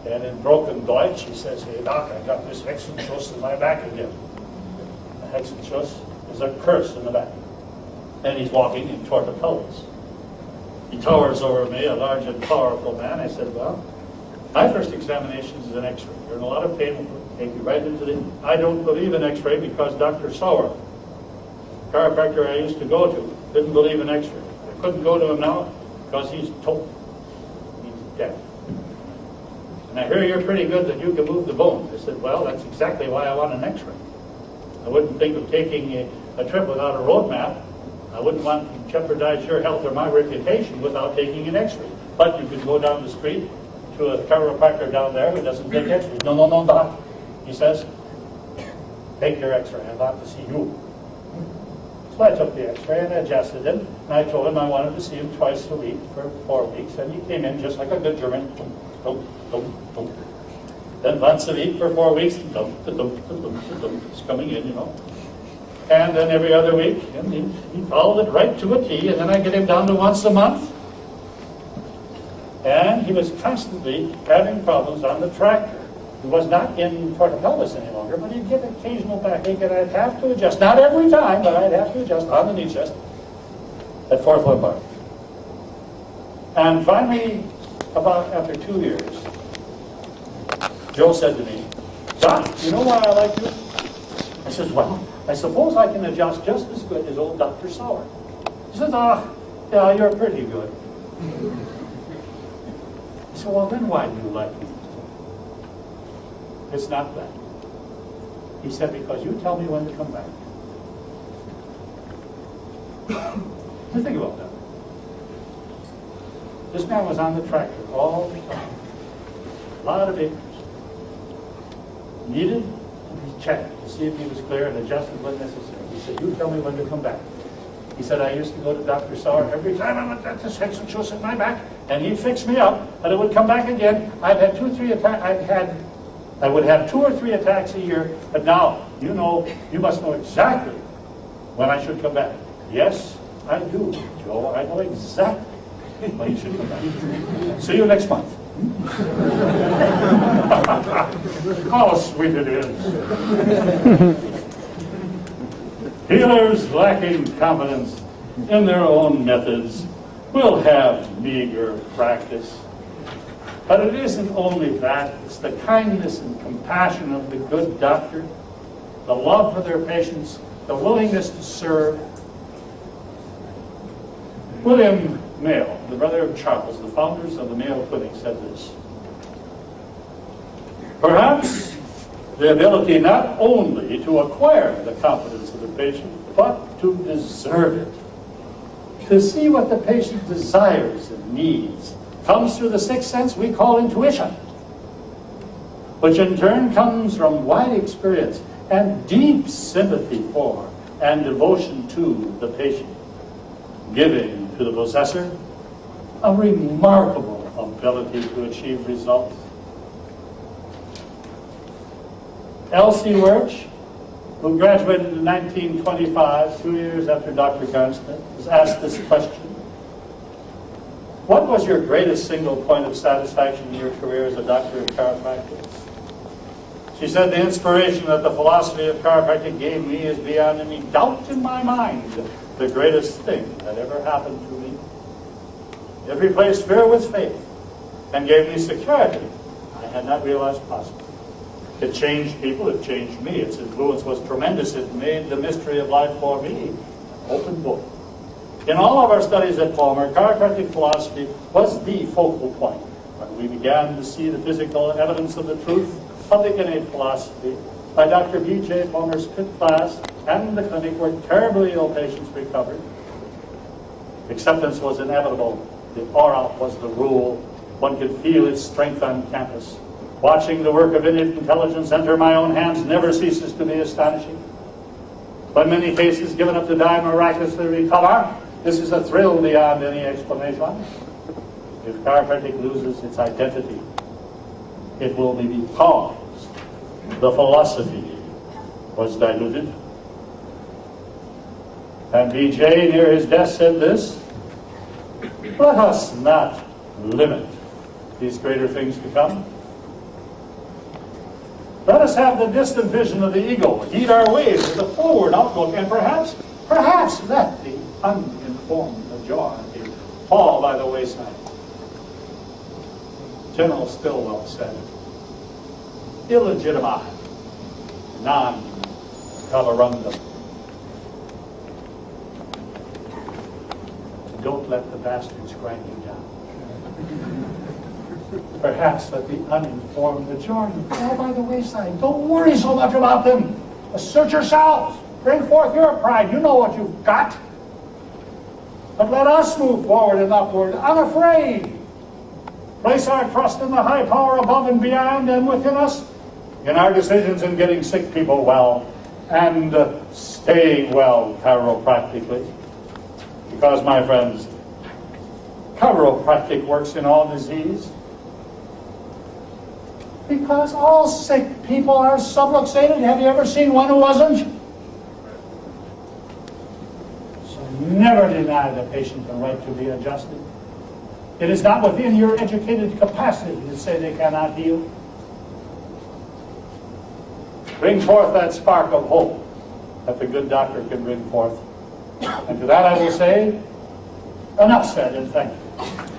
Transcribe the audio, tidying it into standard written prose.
And in broken Deutsch, he says, "Hey, Doc, I got this Hexenschuss in my back again." The Hexenschuss is a curse in the back. And he's walking in torticollis. He towers over me, a large and powerful man. I said, "Well, my first examination is an x-ray. You're in a lot of pain. We'll take you right into the..." I don't believe in x-ray because Dr. Sauer, chiropractor I used to go to, didn't believe in x-ray. I couldn't go to him now because he's total. He's dead. And I hear you're pretty good that you can move the bone. I said, "Well, that's exactly why I want an x-ray. I wouldn't think of taking a trip without a road map. I wouldn't want to jeopardize your health or my reputation without taking an x-ray. But you could go down the street to a chiropractor down there who doesn't take x-rays." No, Doc. He says, "Take your x-ray. I want to see you." So I took the x-ray and adjusted it. And I told him I wanted to see him twice a week for 4 weeks. And he came in just like a good German. Then once a week for 4 weeks. It's coming in, you know. And then every other week. And he followed it right to a T. And then I get him down to once a month. And he was constantly having problems on the tractor. He was not in torticollis any longer, but he'd get occasional backache, and I'd have to adjust. Not every time, but I'd have to adjust on the knee chest at fourth lumbar. And finally, about after 2 years, Joe said to me, "Doc, you know why I like you?" I says, "Well, I suppose I can adjust just as good as old Dr. Sauer." He says, "Ah, yeah, you're pretty good." I said, "Well, then why do you like me?" "It's not that." He said, "Because you tell me when to come back." Now think about that. This man was on the tractor all the time. A lot of acres. Needed to be checked to see if he was clear and adjusted when necessary. He said, "You tell me when to come back." He said, "I used to go to Dr. Sauer every time I went at this Hexenschuss in my back, and he'd fix me up, and it would come back again. I've had 2-3 attacks. I would have 2 or 3 attacks a year, but now, you must know exactly when I should come back." "Yes, I do, Joe. I know exactly when you should come back. See you next month." How sweet it is. Healers lacking confidence in their own methods will have meager practice. But it isn't only that. It's the kindness and compassion of the good doctor, the love for their patients, the willingness to serve. William Mayo, the brother of Charles, the founders of the Mayo Clinic, said this: "Perhaps the ability not only to acquire the confidence of the patient, but to deserve it. To see what the patient desires and needs comes through the sixth sense we call intuition, which in turn comes from wide experience and deep sympathy for and devotion to the patient, giving to the possessor a remarkable ability to achieve results." Elsie Wirch, who graduated in 1925, 2 years after Dr. Garnsmith, was asked this question: "What was your greatest single point of satisfaction in your career as a doctor of chiropractic?" She said, "The inspiration that the philosophy of chiropractic gave me is beyond any doubt in my mind the greatest thing that ever happened to me. It replaced fear with faith and gave me security I had not realized possible. It changed people, it changed me. Its influence was tremendous. It made the mystery of life for me an open book. In all of our studies at Palmer, chiropractic philosophy was the focal point. When we began to see the physical evidence of the truth of the innate philosophy by Dr. B.J. Palmer's Pitt class and the clinic where terribly ill patients recovered, acceptance was inevitable. The aura was the rule. One could feel its strength on campus. Watching the work of innate intelligence enter my own hands never ceases to be astonishing. When many cases given up to die miraculously recover, this is a thrill beyond any explanation. If chiropractic loses its identity, it will be because the philosophy was diluted. And B.J. near his death said this: "Let us not limit these greater things to come. Let us have the distant vision of the eagle, heed our ways with a forward outlook, and perhaps let the uninformed majority fall by the wayside. General Stilwell said, illegitimate, non-tolerandum. Don't let the bastards grind you down. Perhaps let the uninformed majority fall by the wayside. Don't worry so much about them. Assert yourselves. Bring forth your pride. You know what you've got. But let us move forward and upward, unafraid. Place our trust in the high power above and beyond and within us, in our decisions in getting sick people well and staying well chiropractically. Because, my friends, chiropractic works in all disease. Because all sick people are subluxated. Have you ever seen one who wasn't? So never deny the patient the right to be adjusted. It is not within your educated capacity to say they cannot heal. Bring forth that spark of hope that the good doctor can bring forth. And to that I will say, enough said, and thank you.